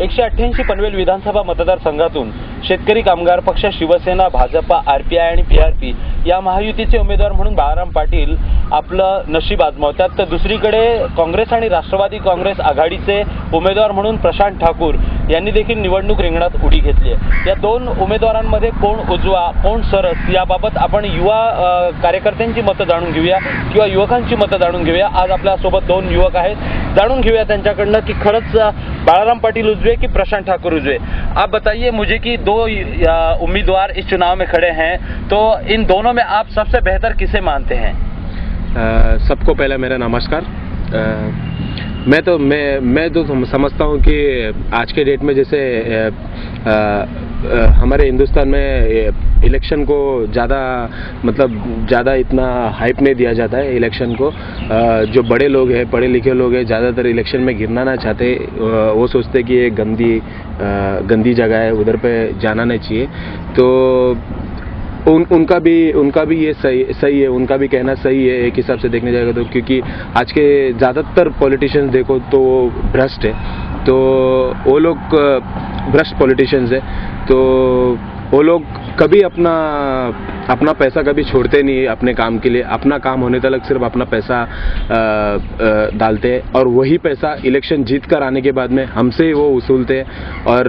188 पनवेल विधानसभा मतदारसंघातून शेतकरी कामगार पक्ष, शिवसेना, भाजपा, आरपीआय आणि पीआरपी या महायुतीचे उमेदवार म्हणून बाळाराम पाटील आपलं नशीब आजमावतात, तर दुसरीकडे काँग्रेस आणि राष्ट्रवादी काँग्रेस आघाडीचे उमेदवार म्हणून प्रशांत ठाकूर यांनी देखील निवडणूक रिंगणात उडी घेतली आहे। या दोन उमेदवारांमध्ये कोण उजवा कोण सरस याबाबत आपण युवा कार्यकर्त्यांची मतं जाणून घेऊया किंवा युवकांची मतं जाणून घेऊया। आज आपल्यासोबत दोन युवक आहेत, जाणून घेऊया त्यांच्याकडनं की खरंच बाळाराम पाटील उजवे कि प्रशांत ठाकुर उजवे। आप बताइए मुझे कि दो उम्मीदवार इस चुनाव में खड़े हैं, तो इन दोनों में आप सबसे बेहतर किसे मानते हैं? सबको पहले मेरा नमस्कार। मैं तो समझता हूँ कि आज के डेट में जैसे हमारे हिंदुस्तान में इलेक्शन को ज़्यादा इतना हाइप नहीं दिया जाता है। इलेक्शन को जो बड़े लोग हैं, पढ़े लिखे लोग हैं, ज़्यादातर इलेक्शन में गिरना ना चाहते। वो सोचते कि ये गंदी जगह है, उधर पे जाना नहीं चाहिए। तो उनका भी ये सही है, उनका भी कहना सही है एक हिसाब से देखने जाएगा तो, क्योंकि आज के ज़्यादातर पॉलिटिशियंस देखो तो भ्रष्ट है, तो वो लोग भ्रष्ट पॉलिटिशियंस है, तो वो लोग कभी अपना पैसा कभी छोड़ते नहीं अपने काम के लिए। अपना काम होने तक सिर्फ अपना पैसा डालते हैं और वही पैसा इलेक्शन जीत कर आने के बाद में हमसे ही वो वसूलते हैं और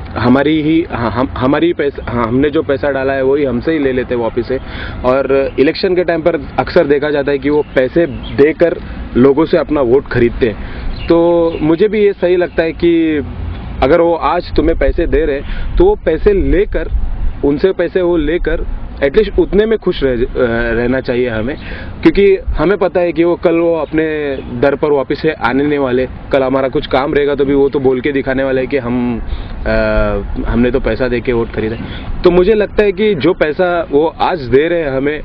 हमारी पैसा, हमने जो पैसा डाला है वही हमसे ही ले लेते हैं वापस से। और इलेक्शन के टाइम पर अक्सर देखा जाता है कि वो पैसे देकर लोगों से अपना वोट खरीदते हैं। तो मुझे भी ये सही लगता है कि अगर वो आज तुम्हें पैसे दे रहे तो वो पैसे लेकर, उनसे पैसे वो लेकर एटलीस्ट उतने में खुश रहना चाहिए हमें, क्योंकि हमें पता है कि कल वो अपने दर पर वापस से आने नहीं वाले। कल हमारा कुछ काम रहेगा तो भी वो तो बोल के दिखाने वाले हैं कि हमने तो पैसा दे के वोट खरीदा। तो मुझे लगता है कि जो पैसा वो आज दे रहे हैं हमें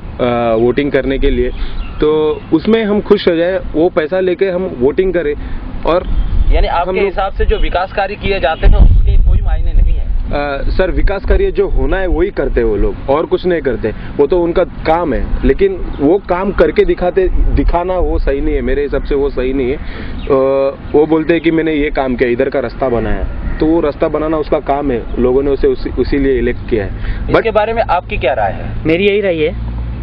वोटिंग करने के लिए, तो उसमें हम खुश हो जाए, वो पैसा लेके हम वोटिंग करें। और यानी आपके हिसाब से जो विकास कार्य किए जाते हैं उसके कोई मायने नहीं है? सर, विकास कार्य जो होना है वही करते हैं वो लोग, और कुछ नहीं करते। वो तो उनका काम है, लेकिन वो काम करके दिखाना वो सही नहीं है। मेरे हिसाब से वो सही नहीं है। वो बोलते हैं कि मैंने ये काम किया, इधर का रास्ता बनाया, तो वो रास्ता बनाना उसका काम है, लोगों ने उसे उसी लिए इलेक्ट किया है। इसके बारे में आपकी क्या राय है? मेरी यही राय है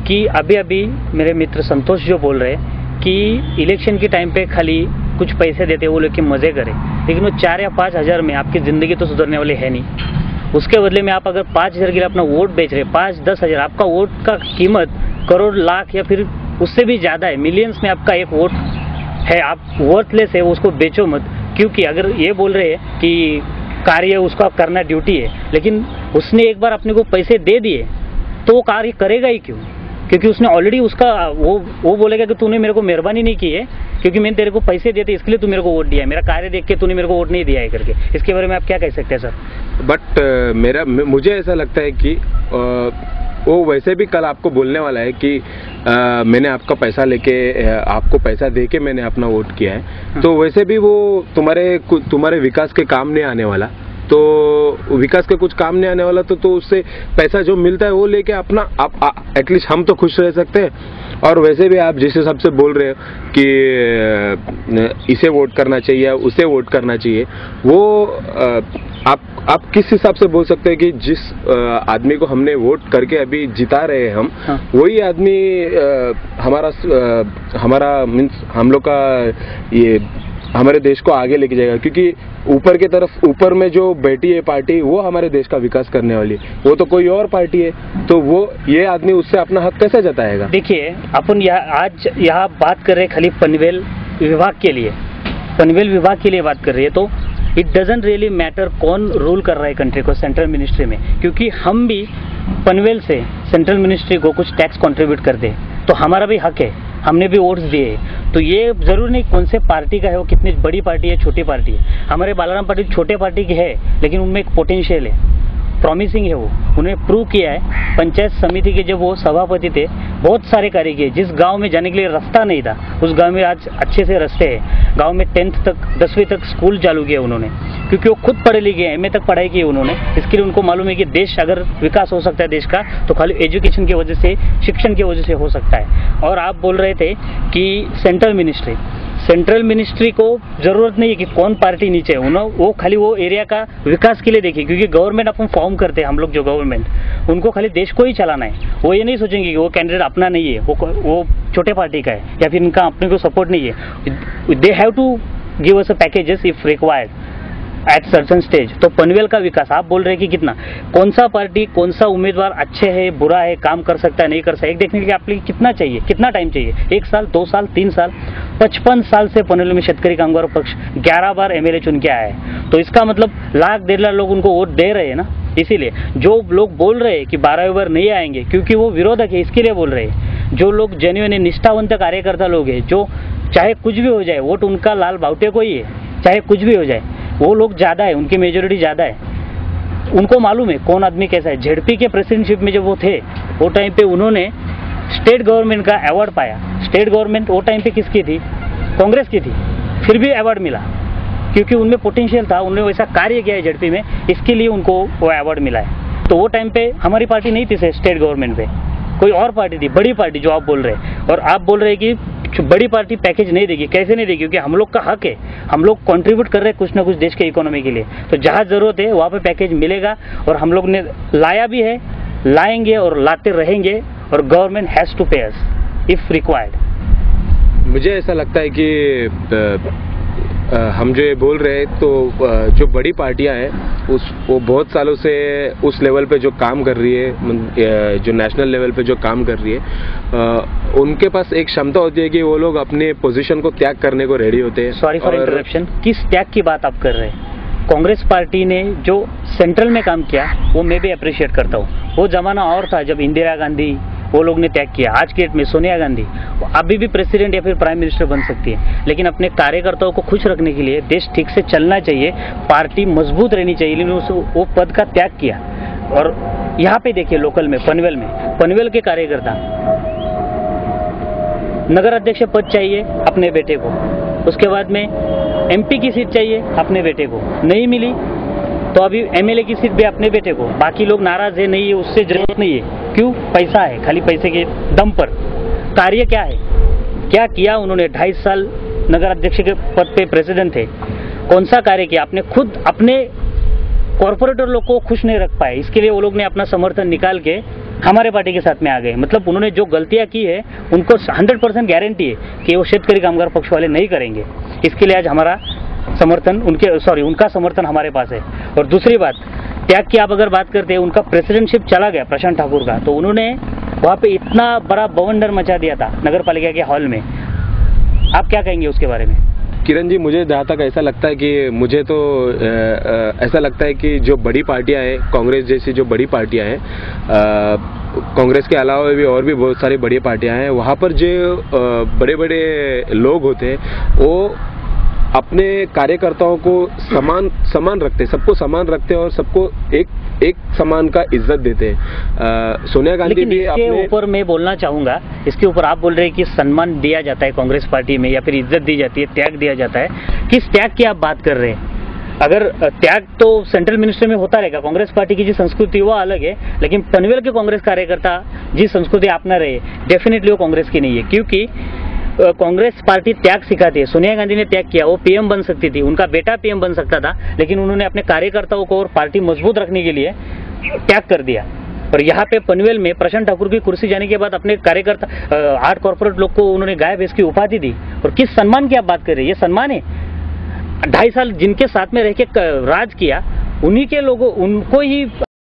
कि अभी मेरे मित्र संतोष जो बोल रहे हैं कि इलेक्शन के टाइम पे खाली कुछ पैसे देते वो लोग के मजे करें, लेकिन वो 4 या 5 हज़ार में आपकी ज़िंदगी तो सुधरने वाली है नहीं। उसके बदले में आप अगर 5 हज़ार के लिए अपना वोट बेच रहे, 5-10 हज़ार, आपका वोट का कीमत करोड़, लाख या फिर उससे भी ज़्यादा है। मिलियंस में आपका एक वोट है, आप वर्थलेस है, उसको बेचो मत। क्योंकि अगर ये बोल रहे हैं कि कार्य उसका करना ड्यूटी है, लेकिन उसने एक बार अपने को पैसे दे दिए तो वो कार्य करेगा ही क्यों? क्योंकि उसने ऑलरेडी उसका वो बोलेगा कि तूने मेरे को मेहरबानी नहीं की है, क्योंकि मैंने तेरे को पैसे दिए थे इसके लिए तू मेरे को वोट दिया है, मेरा कार्य देख के तूने मेरे को वोट नहीं दिया है करके। इसके बारे में आप क्या कह सकते हैं सर? बट मुझे ऐसा लगता है कि वो वैसे भी कल आपको बोलने वाला है कि मैंने आपका पैसा लेके, आपको पैसा दे के मैंने अपना वोट किया है। तो वैसे भी वो तुम्हारे विकास के काम नहीं आने वाला। तो विकास का कुछ काम नहीं आने वाला, तो उससे पैसा जो मिलता है वो लेके अपना एटलीस्ट हम तो खुश रह सकते हैं। और वैसे भी आप जिस हिसाब से बोल रहे हो कि इसे वोट करना चाहिए, उसे वोट करना चाहिए, वो आप किस हिसाब से बोल सकते हैं कि जिस आदमी को हमने वोट करके अभी जिता रहे हैं हम, हाँ। वही आदमी हमारा मीन्स हम लोग का ये हमारे देश को आगे लेके जाएगा। क्योंकि ऊपर में जो बैठी है पार्टी, वो हमारे देश का विकास करने वाली है, वो तो कोई और पार्टी है। तो वो ये आदमी उससे अपना हक कैसे जताएगा? देखिए, अपन आज यहाँ बात कर रहे हैं खाली पनवेल विभाग के लिए, पनवेल विभाग के लिए बात कर रही है। तो इट डजेंट रियली मैटर कौन रूल कर रहा है कंट्री को सेंट्रल मिनिस्ट्री में, क्योंकि हम भी पनवेल से सेंट्रल मिनिस्ट्री को कुछ टैक्स कंट्रीब्यूट करते हैं, तो हमारा भी हक है, हमने भी वोट्स दिए। तो ये जरूर नहीं कौन से पार्टी का है, वो कितनी बड़ी पार्टी है, छोटी पार्टी है। हमारे बालाराम पाटिल छोटे पार्टी की है, लेकिन उनमें एक पोटेंशियल है, प्रॉमिसिंग है, वो उन्हें प्रूव किया है। पंचायत समिति के जब वो सभापति थे, बहुत सारे कार्य किए। जिस गांव में जाने के लिए रास्ता नहीं था, उस गांव में आज अच्छे से रास्ते हैं। गांव में 10th तक 10वीं तक स्कूल चालू किया उन्होंने, क्योंकि वो खुद पढ़े लिखे हैं, MA तक पढ़ाई की उन्होंने। इसके लिए उनको मालूम है कि देश अगर विकास हो सकता है देश का, तो खाली एजुकेशन की वजह से, शिक्षण की वजह से हो सकता है। और आप बोल रहे थे कि सेंट्रल मिनिस्ट्री को जरूरत नहीं है कि कौन पार्टी नीचे है, वो खाली वो एरिया का विकास के लिए देखिए, क्योंकि गवर्नमेंट अपन फॉर्म करते हैं हम लोग, जो गवर्नमेंट उनको खाली देश को ही चलाना है। वो ये नहीं सोचेंगे कि वो कैंडिडेट अपना नहीं है, वो छोटे पार्टी का है या फिर इनका अपने को सपोर्ट नहीं है। They have to give us a packages if required at certain stage. तो पनवेल का विकास आप बोल रहे हैं कि कितना, कौन सा पार्टी कौन सा उम्मीदवार अच्छे है बुरा है, काम कर सकता है नहीं कर सकता, एक देखने के लिए आपके कितना चाहिए, कितना टाइम चाहिए, 1 साल 2 साल 3 साल 55 साल से पनवेल में शेतकरी कामगार पक्ष 11 बार एमएलए चुन के आया है। तो इसका मतलब 1 लाख 1.5 लाख लोग उनको वोट दे रहे हैं ना। इसीलिए जो लोग बोल रहे हैं कि 12वीं बार नहीं आएंगे, क्योंकि वो विरोधक है, इसके लिए बोल रहे हैं। जो लोग जेन्युइन निष्ठावंत कार्यकर्ता लोग हैं, जो चाहे कुछ भी हो जाए वोट उनका लाल बावटे को ही है, चाहे कुछ भी हो जाए, वो लोग ज़्यादा है, उनकी मेजोरिटी ज़्यादा है, उनको मालूम है कौन आदमी कैसा है। जेडपी के प्रेसिडेंटशिप में जब वो थे, वो टाइम पे उन्होंने स्टेट गवर्नमेंट का अवार्ड पाया। स्टेट गवर्नमेंट वो टाइम पे किसकी थी, कांग्रेस की थी, फिर भी अवार्ड मिला, क्योंकि उनमें पोटेंशियल था, उन्होंने वैसा कार्य किया है जेडपी में, इसके लिए उनको वो अवार्ड मिला है। तो वो टाइम पे हमारी पार्टी नहीं थी स्टेट गवर्नमेंट पे, कोई और पार्टी थी, बड़ी पार्टी जो आप बोल रहे हैं। और आप बोल रहे हैं कि बड़ी पार्टी पैकेज नहीं देगी, कैसे नहीं देगी, क्योंकि हम लोग का हक है, हम लोग कंट्रीब्यूट कर रहे हैं कुछ ना कुछ देश के इकोनॉमी के लिए। तो जहाँ जरूरत है वहाँ पे पैकेज मिलेगा, और हम लोग ने लाया भी है, लाएंगे और लाते रहेंगे, और गवर्नमेंट हैज टू पे अस इफ रिक्वायर्ड। मुझे ऐसा लगता है कि हम जो ये बोल रहे हैं, तो जो बड़ी पार्टियां हैं वो बहुत सालों से उस लेवल पे जो काम कर रही है, जो नेशनल लेवल पे जो काम कर रही है, उनके पास एक क्षमता होती है कि वो लोग अपने पोजीशन को त्याग करने को रेडी होते हैं। सॉरी फॉर इंटरप्शन, किस त्याग की बात आप कर रहे हैं? कांग्रेस पार्टी ने जो सेंट्रल में काम किया वो मैं भी अप्रिशिएट करता हूँ। वो जमाना और था जब इंदिरा गांधी वो लोग ने त्याग किया। आज के डेट में सोनिया गांधी अभी भी प्रेसिडेंट या फिर प्राइम मिनिस्टर बन सकती है, लेकिन अपने कार्यकर्ताओं को खुश रखने के लिए देश ठीक से चलना चाहिए, पार्टी मजबूत रहनी चाहिए, लेकिन वो पद का त्याग किया। और यहाँ पे देखिए लोकल में पनवेल के कार्यकर्ता, नगर अध्यक्ष पद चाहिए अपने बेटे को, उसके बाद में एमपी की सीट चाहिए अपने बेटे को, नहीं मिली तो अभी एमएलए की सीट भी अपने बेटे को। बाकी लोग नाराज है, नहीं है, उससे जरूरत नहीं है, क्यों, पैसा है, खाली पैसे के दम पर। कार्य क्या है, क्या किया उन्होंने? 2.5 साल नगर अध्यक्ष के पद पे प्रेसिडेंट थे, कौन सा कार्य किया? आपने खुद अपने कॉर्पोरेटर लोग को खुश नहीं रख पाए, इसके लिए वो लोग ने अपना समर्थन निकाल के हमारे पार्टी के साथ में आ गए। मतलब उन्होंने जो गलतियां की है उनको 100% गारंटी है कि वो शेतकरी कामगार पक्ष वाले नहीं करेंगे। इसके लिए आज हमारा समर्थन उनका समर्थन हमारे पास है। और दूसरी बात, त्याग की आप अगर बात करते हैं, उनका प्रेसिडेंटशिप चला गया प्रशांत ठाकुर का, तो उन्होंने वहाँ पे इतना बड़ा बवंडर मचा दिया था नगर पालिका के हॉल में। आप क्या कहेंगे उसके बारे में? किरण जी, मुझे जहाँ तक ऐसा लगता है कि मुझे तो ऐसा लगता है कि जो बड़ी पार्टियां हैं, कांग्रेस जैसी जो बड़ी पार्टियां हैं, कांग्रेस के अलावा भी और भी बहुत सारी बड़ी पार्टियां हैं, वहाँ पर जो बड़े बड़े लोग होते हैं वो अपने कार्यकर्ताओं को समान रखते हैं, सबको समान रखते हैं और सबको एक समान का इज्जत देते हैं। सोनिया गांधी भी इसके ऊपर मैं बोलना चाहूंगा, इसके ऊपर आप बोल रहे हैं कि सम्मान दिया जाता है कांग्रेस पार्टी में या फिर इज्जत दी जाती है, त्याग दिया जाता है। किस त्याग की आप बात कर रहे हैं? अगर त्याग तो सेंट्रल मिनिस्टर में होता रहेगा, कांग्रेस पार्टी की जो संस्कृति वो अलग है, लेकिन पनवेल के कांग्रेस कार्यकर्ता जिस संस्कृति अपना रहे डेफिनेटली वो कांग्रेस की नहीं है, क्योंकि कांग्रेस पार्टी त्याग सिखाती है। सोनिया गांधी ने त्याग किया, वो पीएम बन सकती थी, उनका बेटा पीएम बन सकता था, लेकिन उन्होंने अपने कार्यकर्ताओं को और पार्टी मजबूत रखने के लिए त्याग कर दिया। और यहाँ पे पनवेल में प्रशांत ठाकुर की कुर्सी जाने के बाद अपने कार्यकर्ता 8 कॉर्पोरेट लोग को उन्होंने गाय भैंस की उपाधि दी। और किस सम्मान की आप बात कर रहे हैं? ये सम्मान है? 2.5 साल जिनके साथ में रह के राज किया, उन्हीं के लोगों उनको ही